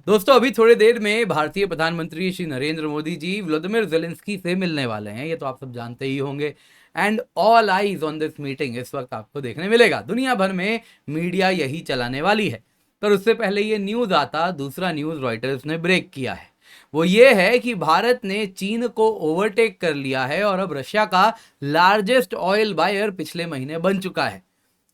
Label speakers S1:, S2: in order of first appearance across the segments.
S1: दोस्तों अभी थोड़ी देर में भारतीय प्रधानमंत्री श्री नरेंद्र मोदी जी व्लादिमीर ज़ेलेंस्की से मिलने वाले हैं, ये तो आप सब जानते ही होंगे। And all eyes on this meeting इस वक्त आपको देखने मिलेगा। दुनिया भर में मीडिया यही चलाने वाली है। पर उससे पहले ये न्यूज आता, दूसरा न्यूज रॉयटर्स ने ब्रेक किया है। वो ये है कि भारत ने चीन को ओवरटेक कर लिया है और अब रशिया का लार्जेस्ट ऑयल बायर पिछले महीने बन चुका है।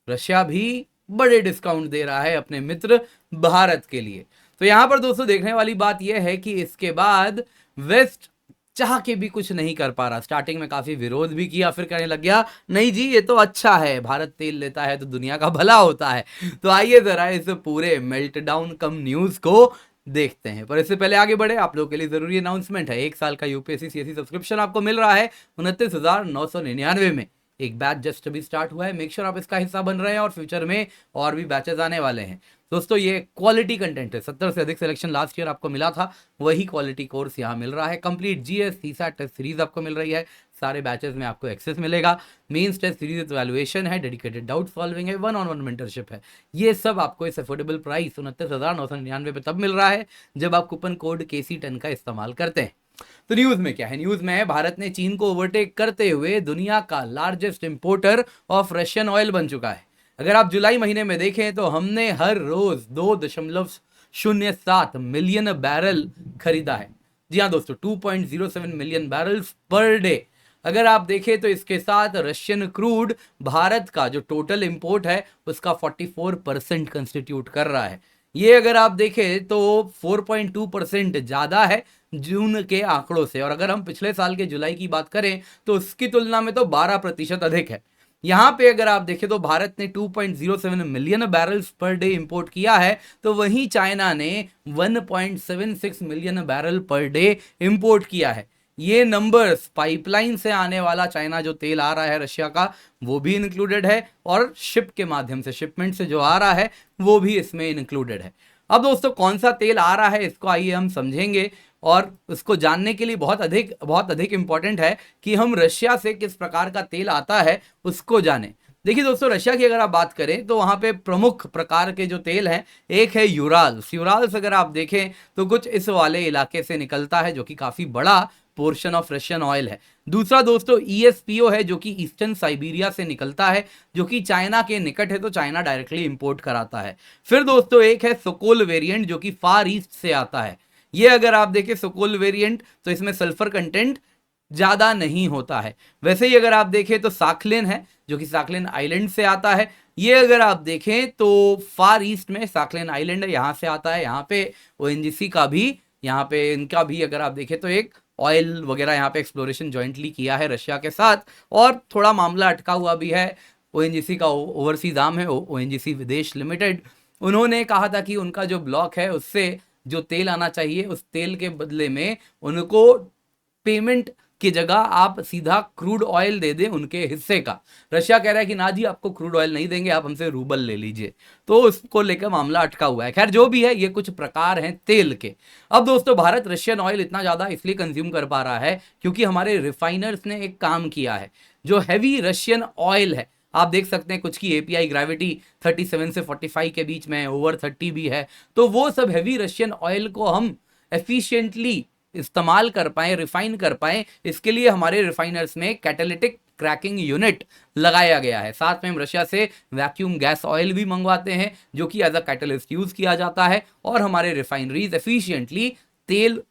S1: रशिया भी बड़े डिस्काउंट दे रहा है अपने मित्र भारत के लिए। तो यहां पर दोस्तों देखने वाली बात यह है कि इसके बाद वेस्ट चाह के भी कुछ नहीं कर पा रहा। स्टार्टिंग में काफी विरोध भी किया, फिर कहने लग गया नहीं जी ये तो अच्छा है, भारत तेल लेता है तो दुनिया का भला होता है। तो आइए जरा इस पूरे मेल्टडाउन कम न्यूज को देखते हैं। पर इससे पहले आगे बढ़े, आप लोगों के लिए जरूरी अनाउंसमेंट है। 1 साल का यूपीएससी सीएससी सब्सक्रिप्शन आपको मिल रहा है 29,999 में। एक बैच जस्ट अभी स्टार्ट हुआ है, मेक श्योर आप इसका हिस्सा बन रहे हैं और फ्यूचर में और भी बैचेस आने वाले हैं। दोस्तों ये क्वालिटी कंटेंट है, 70 से अधिक सिलेक्शन लास्ट ईयर आपको मिला था, वही क्वालिटी कोर्स यहाँ मिल रहा है। Complete GS CSAT test series आपको मिल रही है, सारे बैचेस में आपको एक्सेस मिलेगा। मेंस टेस्ट सीरीज इवैल्यूएशन है, डेडिकेटेड डाउट सॉल्विंग है, 1-on-1 मेंटरशिप है। ये सब आपको इस अफोर्डेबल प्राइस 29,999 पे तब मिल रहा है जब आप कूपन कोड KC10 का इस्तेमाल करते हैं। तो न्यूज में क्या है? न्यूज में है भारत ने चीन को ओवरटेक करते हुए दुनिया का largest importer of Russian oil बन चुका है। अगर आप जुलाई महीने में देखें तो हमने हर रोज 2.07 मिलियन बैरल खरीदा है। जी हाँ दोस्तों, 2.07 मिलियन बैरल्स पर डे। अगर आप देखें तो इसके साथ रशियन क्रूड भारत का जो टोटल इंपोर्ट है उसका 44% कंस्टिट्यूट कर रहा है। ये अगर आप देखें तो 4.2% ज़्यादा है जून के आंकड़ों से, और अगर हम पिछले साल के जुलाई की बात करें तो उसकी तुलना में तो 12% अधिक है। यहाँ पे अगर आप देखें तो भारत ने 2.07 million barrels per day import किया है, तो वहीं चाइना ने 1.76 million barrel per day import किया है। ये नंबर्स पाइपलाइन से आने वाला चाइना जो तेल आ रहा है रशिया का वो भी इंक्लूडेड है, और शिप के माध्यम से शिपमेंट से जो आ रहा है वो भी इसमें इंक्लूडेड है। अब दोस्तों कौन सा तेल आ रहा है इसको आइए हम समझेंगे, और उसको जानने के लिए बहुत अधिक इंपॉर्टेंट है कि हम रशिया से किस प्रकार का तेल आता है उसको जानें। देखिए दोस्तों, रशिया की अगर आप बात करें तो वहाँ पे प्रमुख प्रकार के जो तेल हैं, एक है यूराल्स। यूराल्स अगर आप देखें तो कुछ इस वाले इलाके से निकलता है जो कि काफ़ी बड़ा पोर्शन ऑफ रशियन ऑयल है। दूसरा दोस्तों ESPO है जो कि ईस्टर्न साइबेरिया से निकलता है, जो कि चाइना के निकट है, तो चाइना डायरेक्टली इंपोर्ट कराता है। फिर दोस्तों एक है सोकोल वेरिएंट जो कि फार ईस्ट से आता है। ये अगर आप देखें सोकोल वेरिएंट तो इसमें सल्फर कंटेंट ज़्यादा नहीं होता है। वैसे ही अगर आप देखें तो साखलिन है जो कि साखलिन आइलैंड से आता है। ये अगर आप देखें तो फार ईस्ट में साखलिन आइलैंड है, यहाँ से आता है। यहाँ पे ONGC का भी, यहाँ पे इनका भी अगर आप देखें तो एक ऑयल वगैरह यहाँ पे एक्सप्लोरेशन जॉइंटली किया है रशिया के साथ, और थोड़ा मामला अटका हुआ भी है। ONGC का ओवरसीज आर्म है ONGC विदेश लिमिटेड, उन्होंने कहा था कि उनका जो ब्लॉक है उससे जो तेल आना चाहिए उस तेल के बदले में उनको पेमेंट की जगह आप सीधा क्रूड ऑयल दे दें उनके हिस्से का। रशिया कह रहा है कि ना जी आपको क्रूड ऑयल नहीं देंगे, आप हमसे रूबल ले लीजिए। तो उसको लेकर मामला अटका हुआ है। खैर जो भी है, ये कुछ प्रकार हैं तेल के। अब दोस्तों भारत रशियन ऑयल इतना ज़्यादा इसलिए कंज्यूम कर पा रहा है क्योंकि हमारे रिफाइनर्स ने एक काम किया है। जो हैवी रशियन ऑयल है, आप देख सकते हैं कुछ की API ग्रेविटी 37 से 45 के बीच में है, ओवर 30 भी है। तो वो सब हैवी रशियन ऑयल को हम एफिशिएंटली इस्तेमाल कर पाए, रिफाइन कर पाए, इसके लिए हमारे रिफाइनर्स में कैटालिटिक क्रैकिंग यूनिट लगाया गया है। साथ में हम रशिया से वैक्यूम गैस ऑयल भी मंगवाते हैं जो कि एज अ कैटलिस्ट यूज किया जाता है, और हमारे रिफाइनरीज एफिशिएंटली तेल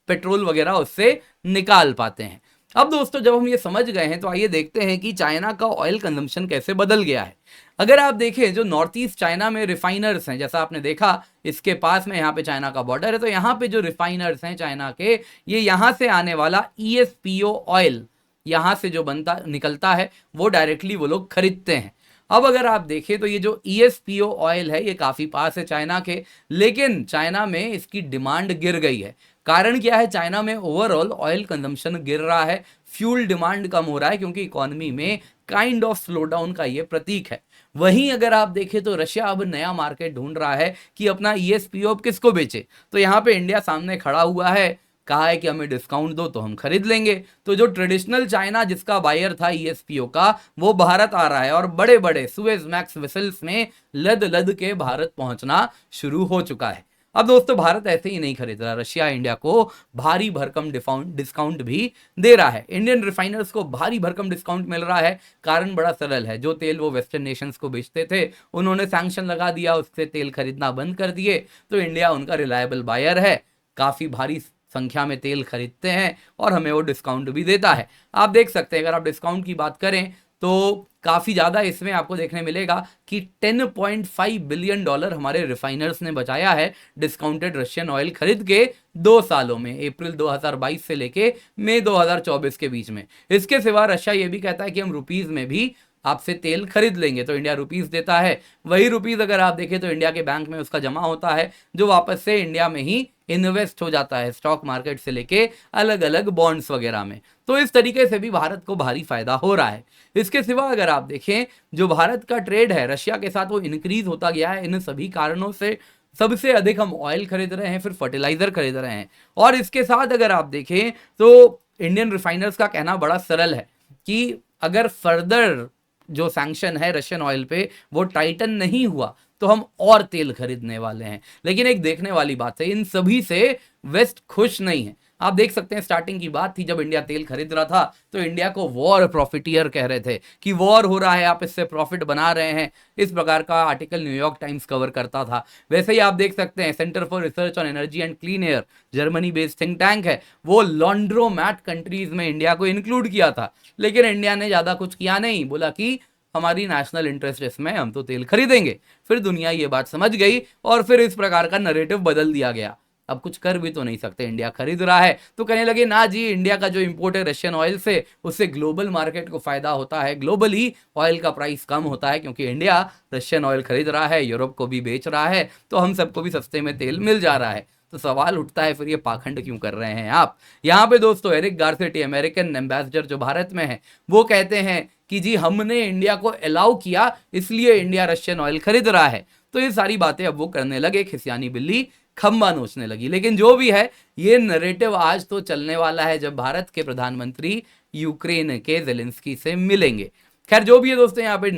S1: पेट्रोल वगैरह उससे निकाल पाते हैं। अब दोस्तों जब हम ये समझ गए हैं तो आइए देखते हैं कि चाइना का ऑयल कंजम्पशन कैसे बदल गया है। अगर आप देखें जो नॉर्थ ईस्ट चाइना में रिफाइनर्स हैं, जैसा आपने देखा इसके पास में यहाँ पे चाइना का बॉर्डर है, तो यहाँ पे जो रिफाइनर्स हैं चाइना के, ये यहाँ से आने वाला ESPO ऑयल यहाँ से जो बनता निकलता है वो डायरेक्टली वो लोग खरीदते हैं। अब अगर आप देखें तो ये जो ESPO ऑयल है ये काफ़ी पास है चाइना के, लेकिन चाइना में इसकी डिमांड गिर गई है। कारण क्या है? चाइना में ओवरऑल ऑयल कंजम्पशन गिर रहा है, फ्यूल डिमांड कम हो रहा है, क्योंकि इकोनॉमी में काइंड ऑफ स्लो डाउन का ये प्रतीक है। वहीं अगर आप देखें तो रशिया अब नया मार्केट ढूंढ रहा है कि अपना ESPO अब किसको बेचे। तो यहाँ पे इंडिया सामने खड़ा हुआ है, कहा है कि हमें डिस्काउंट दो तो हम खरीद लेंगे। तो जो ट्रेडिशनल चाइना जिसका बायर था ESPO का, वो भारत आ रहा है, और बड़े बड़े सुएज मैक्स वेसल्स में लद लद के भारत पहुंचना शुरू हो चुका है। अब दोस्तों भारत ऐसे ही नहीं खरीद रहा, रशिया इंडिया को भारी भरकम डिस्काउंट भी दे रहा है। इंडियन रिफाइनर्स को भारी भरकम डिस्काउंट मिल रहा है। कारण बड़ा सरल है, जो तेल वो वेस्टर्न नेशंस को बेचते थे उन्होंने सैंक्शन लगा दिया, उससे तेल खरीदना बंद कर दिए, तो इंडिया उनका रिलायबल बायर है, काफी भारी संख्या में तेल खरीदते हैं और हमें वो डिस्काउंट भी देता है। आप देख सकते हैं, अगर आप डिस्काउंट की बात करें तो काफी ज्यादा इसमें आपको देखने मिलेगा कि 10.5 बिलियन डॉलर हमारे रिफाइनर्स ने बचाया है डिस्काउंटेड रशियन ऑयल खरीद के 2 सालों में, अप्रैल 2022 से लेके मई 2024 के बीच में। इसके सिवा रशिया ये भी कहता है कि हम रुपीज में भी आपसे तेल खरीद लेंगे, तो इंडिया रुपीस देता है। वही रुपीस अगर आप देखें तो इंडिया के बैंक में उसका जमा होता है, जो वापस से इंडिया में ही इन्वेस्ट हो जाता है, स्टॉक मार्केट से लेके अलग अलग बॉन्ड्स वगैरह में। तो इस तरीके से भी भारत को भारी फायदा हो रहा है। इसके सिवा अगर आप देखें, जो भारत का ट्रेड है रशिया के साथ वो इंक्रीज होता गया है इन सभी कारणों से। सबसे अधिक हम ऑयल खरीद रहे हैं, फिर फर्टिलाइजर खरीद रहे हैं, और इसके साथ अगर आप देखें तो इंडियन रिफाइनर्स का कहना बड़ा सरल है कि अगर फर्दर जो सैंक्शन है रशियन ऑयल पे वो टाइटन नहीं हुआ तो हम और तेल खरीदने वाले हैं। लेकिन एक देखने वाली बात है, इन सभी से वेस्ट खुश नहीं है। आप देख सकते हैं, स्टार्टिंग की बात थी जब इंडिया तेल खरीद रहा था तो इंडिया को वॉर प्रॉफिटियर कह रहे थे कि वॉर हो रहा है, आप इससे प्रॉफिट बना रहे हैं। इस प्रकार का आर्टिकल न्यूयॉर्क टाइम्स कवर करता था। वैसे ही आप देख सकते हैं, centre for research on energy and clean air, Germany based think tank है, वो लॉन्ड्रोमैट कंट्रीज में इंडिया को इंक्लूड किया था। लेकिन इंडिया ने ज्यादा कुछ किया नहीं, बोला कि हमारी नेशनल इंटरेस्ट इसमें, हम तो तेल खरीदेंगे। फिर दुनिया ये बात समझ गई और फिर इस प्रकार का नरेटिव बदल दिया गया। अब कुछ कर भी तो नहीं सकते, इंडिया खरीद रहा है तो कहने लगे ना जी, इंडिया का जो इंपोर्ट है रशियन ऑयल से, उससे ग्लोबल मार्केट को फायदा होता है, ग्लोबली ऑयल का प्राइस कम होता है क्योंकि इंडिया रशियन ऑयल खरीद रहा है, यूरोप को भी बेच रहा है, तो हम सबको भी सस्ते में तेल मिल जा रहा है। तो सवाल उठता है फिर ये पाखंड क्यों कर रहे हैं आप। यहाँ पे दोस्तों एरिक गारसेटी, अमेरिकन एम्बेसडर जो भारत में है, वो कहते हैं कि जी हमने इंडिया को अलाउ किया इसलिए इंडिया रशियन ऑयल खरीद रहा है। तो ये सारी बातें अब वो करने लगे, खिसियानी बिल्ली खंबा नोचने लगी। लेकिन जो भी है, ये नरेटिव आज तो चलने वाला है जब भारत के प्रधानमंत्री यूक्रेन के जेलेंस्की से मिलेंगे। खैर जो भी है दोस्तों, यहाँ पे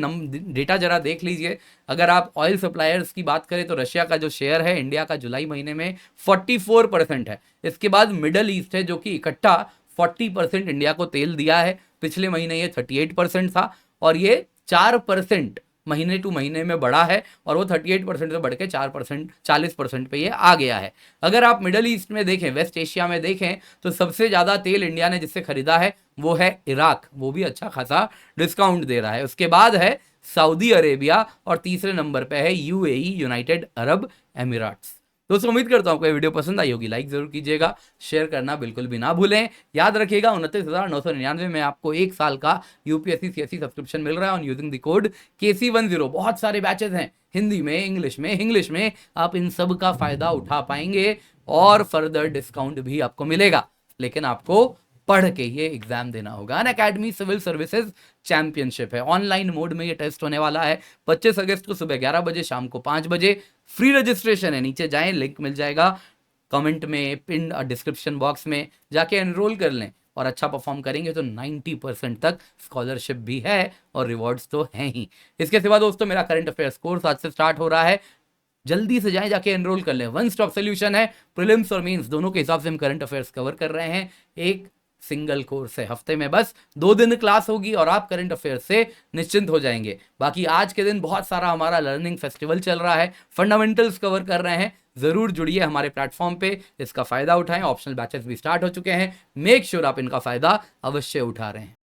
S1: डेटा जरा देख लीजिए। अगर आप ऑयल सप्लायर्स की बात करें तो रशिया का जो शेयर है इंडिया का जुलाई महीने में 44% है। इसके बाद मिडल ईस्ट है जो कि इकट्ठा 40% इंडिया को तेल दिया है। पिछले महीने ये 38% था और ये 4% महीने टू महीने में बढ़ा है, और वो 38% से बढ़ के 4% 40% पे ये आ गया है। अगर आप मिडल ईस्ट में देखें, वेस्ट एशिया में देखें, तो सबसे ज़्यादा तेल इंडिया ने जिससे खरीदा है वो है इराक, वो भी अच्छा खासा डिस्काउंट दे रहा है। उसके बाद है सऊदी अरेबिया और तीसरे नंबर पे है यूएई, यूनाइटेड अरब एमिरेट्स। दोस्तों उम्मीद करता हूँ आपको ये वीडियो पसंद आई होगी, लाइक जरूर कीजिएगा, शेयर करना बिल्कुल भी ना भूलें। याद रखिएगा 29,999 में आपको 1 साल का यूपीएससी सीएससी सब्सक्रिप्शन मिल रहा है on using the code KC10। बहुत सारे बैचेस हैं, हिंदी में, इंग्लिश में, आप इन सब का फायदा उठा पाएंगे और फर्दर डिस्काउंट भी आपको मिलेगा। लेकिन आपको पढ़ के ये एग्जाम देना होगा। अनअकैडमी सिविल सर्विसेज चैंपियनशिप है, ऑनलाइन मोड में ये टेस्ट होने वाला है 25 अगस्त को सुबह 11 बजे, शाम को 5 बजे। फ्री रजिस्ट्रेशन है, नीचे जाएं, लिंक मिल जाएगा कमेंट में, पिन और डिस्क्रिप्शन बॉक्स में, जाके एनरोल कर लें। और अच्छा परफॉर्म करेंगे तो 90% तक स्कॉलरशिप भी है और रिवॉर्ड्स तो हैं ही। इसके सिवा दोस्तों मेरा करंट अफेयर्स कोर्स आज से स्टार्ट हो रहा है, जल्दी से जाएं, जाके एनरोल कर लें। वन स्टॉप सोल्यूशन है, प्रीलिम्स और मेंस दोनों के हिसाब से हम करंट अफेयर्स कवर कर रहे हैं। एक सिंगल कोर्स है, हफ्ते में बस 2 दिन क्लास होगी और आप करंट अफेयर्स से निश्चिंत हो जाएंगे। बाकी आज के दिन बहुत सारा हमारा लर्निंग फेस्टिवल चल रहा है, फंडामेंटल्स कवर कर रहे हैं। जरूर जुड़िए हमारे प्लेटफॉर्म पे, इसका फायदा उठाएं। ऑप्शनल बैचेस भी स्टार्ट हो चुके हैं, मेक श्योर आप इनका फायदा अवश्य उठा रहे हैं।